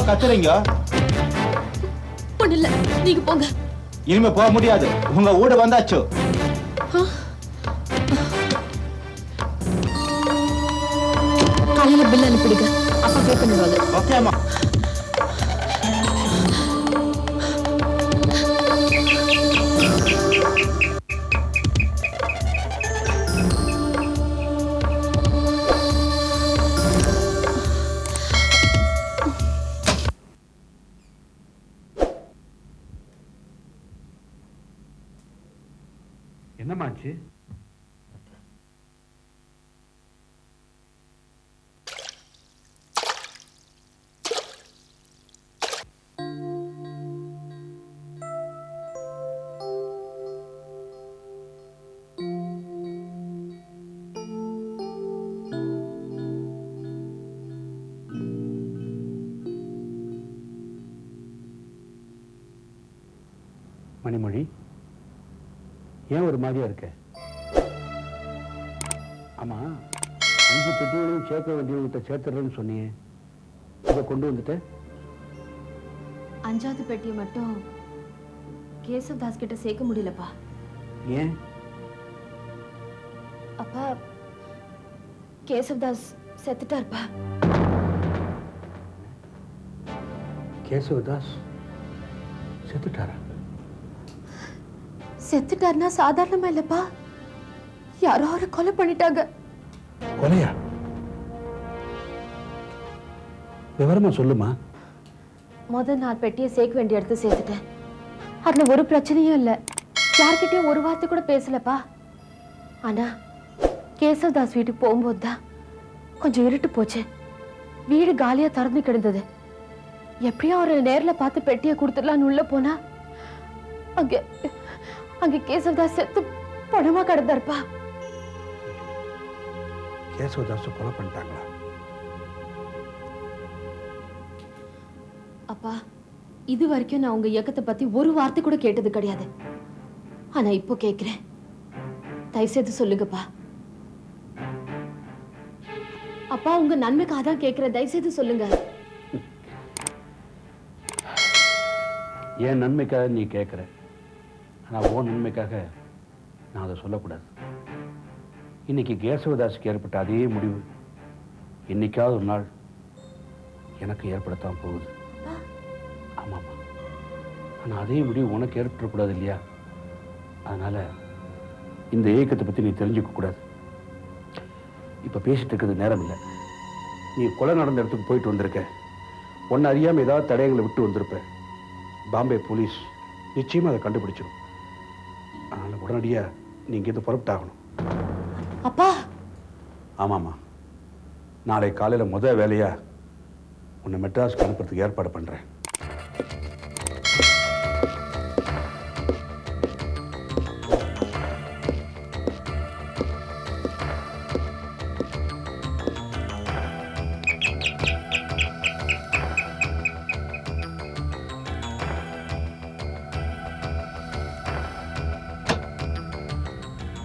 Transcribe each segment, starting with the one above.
கத்துறீங்க? ஒண்ணு இல்ல, நீங்க போங்க. இனிமே போக முடியாது, உங்க வீடு வந்தாச்சு. காலையில பில் அனுப்பிடுங்க, அப்பா பே பண்ணிடுவாங்க. ஓகேம்மா. என்னமாச்சு? மணிமொழி, ஏன் ஒரு மாதிரியா இருக்க? ஆமா, 5 பெட்டிகளையும் சேர்க்க வேண்டியவங்கிட்ட சேர்த்துறேன்னு சொன்னியே, இதை கொண்டு வந்துட்ட? 5வது பெட்டியை மட்டும் கேசவதாஸ் கிட்ட சேர்க்க முடியலப்பா. ஏன்? அப்பா, கேசவதாஸ் செத்துட்டார்ப்பா. கேசவதாஸ் செத்துட்டாரா? செத்துட்டாருன்னா சாதாரணமா இல்லப்பா, யாரோ அவரை கொலை பண்ணிட்டாங்க. கொலையா? விவரமா சொல்லுமா. முதல் நான் பெட்டியை சேர்க்க வேண்டிய இடத்த சேர்த்துட்டேன். அதுல ஒரு பிரச்சனையும் இல்ல, யார்கிட்டயும் ஒரு வார்த்தை கூட பேசலப்பா. ஆனா கேசவதாஸ் வீட்டுக்கு போகும்போது தான் கொஞ்சம் இருட்டு போச்சு. வீடு காலியா திறந்து கிடந்தது. எப்படியும் அவரை நேர்ல பார்த்து பெட்டியை கொடுத்துடலான்னு உள்ள போனா அங்க கேசவதாஸ் செத்து பணமா கிடந்தாருப்பா. கேசவதாஸ் கொலை பண்ணிட்டாங்களா? அப்பா, இது வரைக்கும் நான் உங்க இயக்கத்தை பத்தி ஒரு வார்த்தை கூட கேட்டது கிடையாது. ஆனா இப்போ கேக்குறேன், தயவுசெய்து சொல்லுங்கப்பா. அப்பா, உங்க நன்மைக்காக தான் கேக்குறேன், தயவுசெய்து சொல்லுங்க. என் நன்மைக்காக நீ கேட்குற, ஆனால் உன் நன்மைக்காக நான் அதை சொல்லக்கூடாது. இன்னைக்கு கேசவதாஸுக்கு ஏற்பட்ட அதே முடிவு என்னைக்காவது ஒரு நாள் எனக்கு ஏற்படத்தான் போகுது. ஆமாம்மா, ஆனால் அதே முடிவு உனக்கு ஏற்படக்கூடாது இல்லையா? அதனால இந்த ஏக்கத்தை பற்றி நீ தெரிஞ்சுக்க கூடாது. இப்போ பேசிட்டு இருக்கிறது நேரம் இல்லை. நீ கொலை நடந்த இடத்துக்கு போயிட்டு வந்திருக்க, உன்னை அறியாமல் ஏதாவது தடயங்களை விட்டு வந்திருப்ப. பாம்பே போலீஸ் நிச்சயமாக அதை கண்டுபிடிச்சிடும். அதனால் உடனடியாக நீ இங்கேருந்து புறப்பட்டாகணும். அப்பா. ஆமாம்மா, நாளை காலையில் முதல் வேலையாக உன்னை மெட்ராஸ்க்கு அனுப்புறதுக்கு ஏற்பாடு பண்ணுறேன்.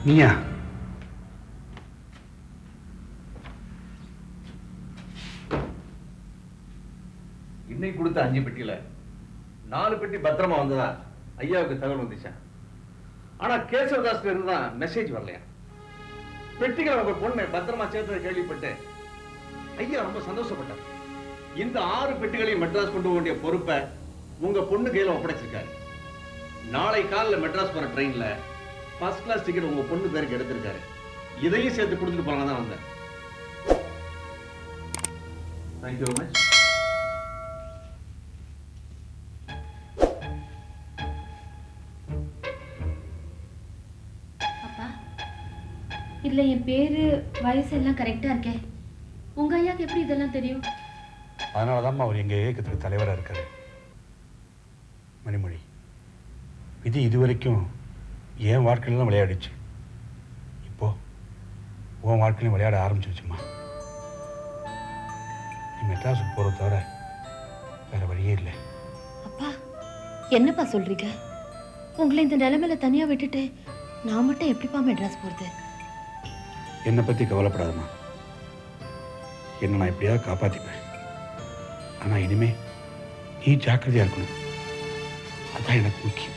நீயா? இன்னைக்கு கொடுத்த 5 பெட்டியில 4 பெட்டி பத்திரமா வந்ததா ஐயாவுக்கு தகவல் வந்துச்சா? ஆனா கேசவதாஸ்ல இருந்து தான் மெசேஜ் வரலையா? பெட்டிகளை உங்க பொண்ணை பத்திரமா சேர்த்ததை கேள்விப்பட்டு ஐயா ரொம்ப சந்தோஷப்பட்டார். இந்த 6 பெட்டிகளையும் மெட்ராஸ் கொண்டு போக வேண்டிய பொறுப்பை உங்க பொண்ணு கையில ஒப்படைச்சிருக்காரு. நாளை காலையில் மெட்ராஸ் போற ட்ரெயின்ல ஃபர்ஸ்ட் கிளாஸ் டிக்கெட் உங்க பொண்ணு பேருக்கு எடுத்திருக்காரு. இதையும் சேர்த்து கொடுத்துட்டு போறாங்க தான் வந்தேன். Thank you very much. அப்பா, இதுல என் பேரு வயசு எல்லாம் கரெக்டா இருக்கே. உங்க ஐயாக்கு எப்படி இதெல்லாம் தெரியும்? அதனால தான் அவர் எங்கள் இயக்கத்துக்கு தலைவராக இருக்காரு. மணிமொழி, விதி இதுவரைக்கும் என் வாழ்க்கையிலாம் விளையாடிச்சு, இப்போ உன் வாழ்க்கையிலும் விளையாட ஆரம்பிச்சிருச்சுமா. நீ மெட்ராஸுக்கு போகிறத தவிர வேற வழியே இல்லை. அப்பா, என்னப்பா சொல்றீங்க? உங்களை இந்த நிலைமையில தனியா விட்டுட்டு நான் மட்டும் எப்படிப்பா மெட்ராஸ் போறது? என்னை பற்றி கவலைப்படாதம்மா. என்னை நான் எப்படியாவது காப்பாற்றிப்பேன். ஆனால் இனிமே நீ ஜாக்கிரதையா இருக்கணும். அதான் எனக்கு முக்கியம்.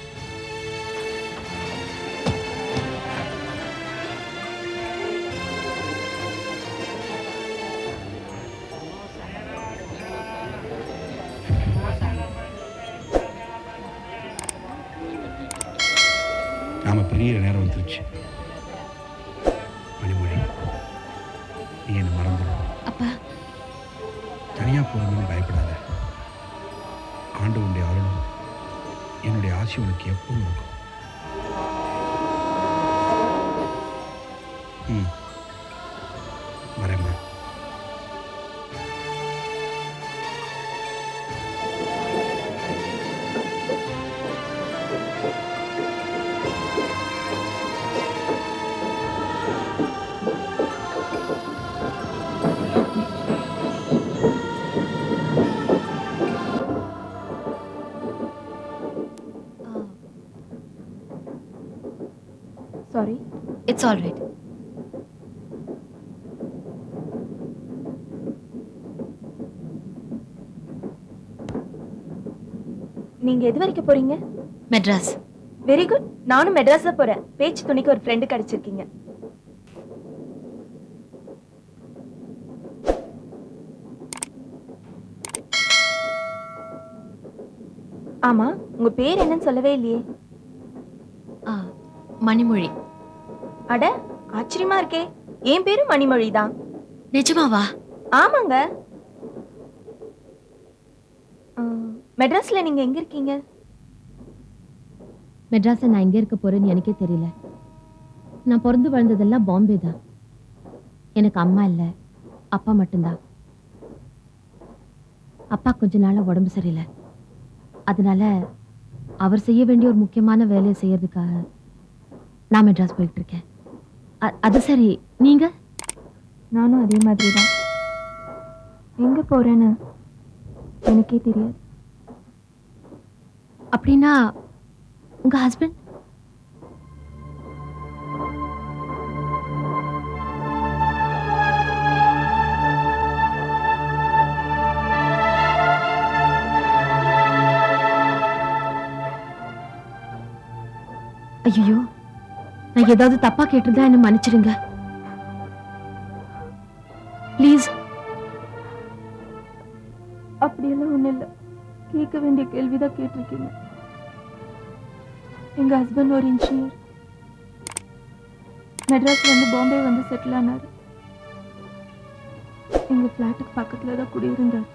நாம பெரிய நேரம் வந்துருச்சு. மணிமொழி, நீ என்ன மறந்துடும். அப்பா, தனியா போகணும்னு பயப்படாத. ஆண்டவனுடைய அருளும் என்னுடைய ஆசை உனக்கு எப்பவும் இருக்கும். வரேம்மா. சாரி. It's all right. நீங்க எது வரைக்கும் போறீங்க? மெட்ராஸ். Very good. நானும் மெட்ராஸ் தான் போறேன். பேச்சு துணிக்கு ஒரு ஃப்ரெண்டு கிடைச்சிருக்கீங்க. ஆமா, உங்க பேர் என்னன்னு சொல்லவே இல்லையே. மணிமொழி. அட, ஆச்சரியமா இருக்கே. என் பேரும் மணிமொழி தான். நிஜமாவா? ஆமாங்க. மெட்ராஸ்ல நீங்க எங்க இருக்கீங்க? மெட்ராஸ்ல நான் எங்க இருக்க போறேன்னு எனக்கே தெரியல. நான் பிறந்து வளர்ந்ததெல்லாம் பாம்பே தான். எனக்கு அம்மா இல்ல, அப்பா மட்டும்தான். அப்பா கொஞ்ச நாளா உடம்பு சரியில்லை. அதனால அவர் செய்ய வேண்டிய ஒரு முக்கியமான வேலையை செய்யறதுக்காக நான் மெட்ராஸ் போயிட்டு இருக்கேன். அது சரி, நீங்க? நானும் அதே மாதிரி தான். எங்க போறேன்னு எனக்கே தெரியாது. அப்படின்னா உங்க ஹஸ்பண்ட்? ஐயோ, நான் ஏதாவது தப்பா கேட்டிருந்தா என்ன மன்னிச்சிடுங்க ப்ளீஸ். அப்படியெல்லாம் ஒண்ணும் இல்லை. கேட்க வேண்டிய கேள்விதான் கேட்டிருக்கீங்க. எங்க ஹஸ்பண்ட் ஒரு இன்ஜினியர். மெட்ராஸ்ல இருந்து பாம்பே வந்து செட்டில் ஆனாரு. எங்க பிளாட்டுக்கு பக்கத்துல தான் குடியிருந்தார்.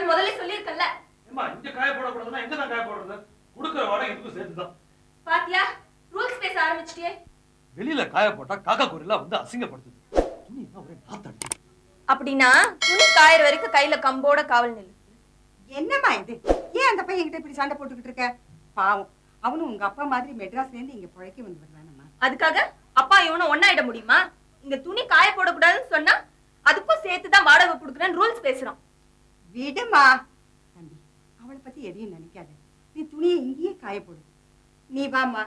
முதல்ல சொல்லிருக்கல. ஏமா இங்க காய போடக்கூடாதுன்னா எங்க தான் காய போடுறது? குடுக்குற வாடகை இதுக்கு சேர்த்துதான். பாத்தியா, ரூல்ஸ் பேச ஆரம்பிச்சிட்டியே. வெளியில காய போட்டா காக்கா குருவிலாம் வந்து அசிங்கப்படுத்துது. துணி என்ன ஒரே நாத்தடிக்குது. அப்படின்னா துணி காயற வரைக்கும் கையில கம்போட காவல் நில்லு. என்னம்மா இது? ஏன் அந்த பையன் கிட்ட இப்படி சண்டை போட்டுக்கிட்டு இருக்க? பாவம், அவனும் உங்க அப்பா மாதிரி மெட்ராஸ்ல இருந்து இங்க புழைக்க வந்து வர்றானம்மா. அதுக்காக அப்பா இவனும் ஒண்ணாயிட முடியுமா? இங்க துணி காய போடக்கூடாதுன்னு சொன்னா அதுக்கும் சேர்த்துதான் வாடகை கொடுக்குறேன்னு ரூல்ஸ் பேசுறான். விடுமா தம்பி, அவளை பத்தி எதையும் நினைக்காத. நீ துணியை இங்கேயே காய போடு. நீ வாமா.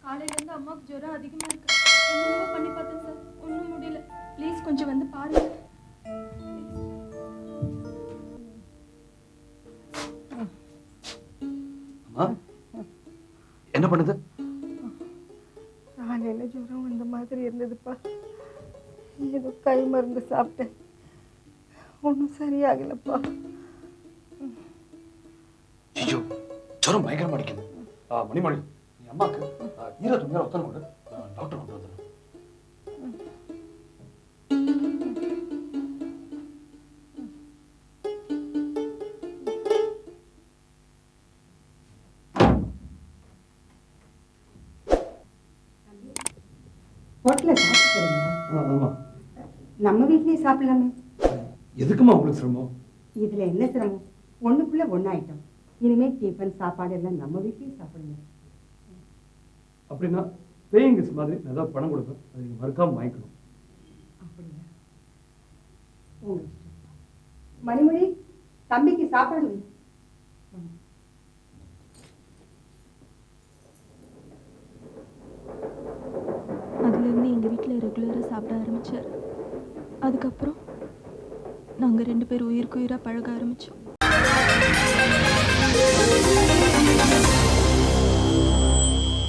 காலையில இருந்து அம்மாவுக்கு ஜுரம் அதிகமா இருக்கு. என்னென்னமோ பண்ணி பார்த்தேன் சார், ஒண்ணும் முடியல. ப்ளீஸ் கொஞ்சம் வந்து பாருங்க. என்ன பண்ணுது? காலையில ஜுரம் இந்த மாதிரி இருந்ததுப்பா. ஏதோ கை மருந்து சாப்பிட்டேன், ஒன்றும் சரியாகலப்பா. ஐயோ, ஜுரம் பயங்கரமா அடிக்குது. மணிமொழி, நீ அம்மாக்கு ஈர துணியால ஒத்தனை கொடு, டாக்டர் கொண்டு வந்துடுறேன். ஹோட்டலில் சாப்பிட்டு போறீங்களா? ஆமா. நம்ம வீட்லயே சாப்பிடலாமே. எதுக்குமா உங்களுக்கு சிரமம்? இதுல என்ன சிரமம்? ஒண்ணுக்குள்ள ஒண்ணாயிட்டோம். இனிமே டிஃபன் சாப்பாடு எல்லாம் நம்ம வீட்லயே சாப்பிடணும். அப்படின்னா பேயிங் கெஸ்ட் மாதிரி நான் ஏதாவது பணம் கொடுப்பேன், அதை நீங்கள் மறுக்காம வாங்கிக்கணும். அப்படியா? உங்க இஷ்டம். மணிமொழி, தம்பிக்கு சாப்பாடு வை. அதுலேருந்து எங்கள் வீட்டில் ரெகுலராக சாப்பிட ஆரம்பித்தார். அதுக்கப்புறம் நாங்கள் 2 பேரும் உயிருக்கு உயிராக பழக ஆரம்பித்தோம்.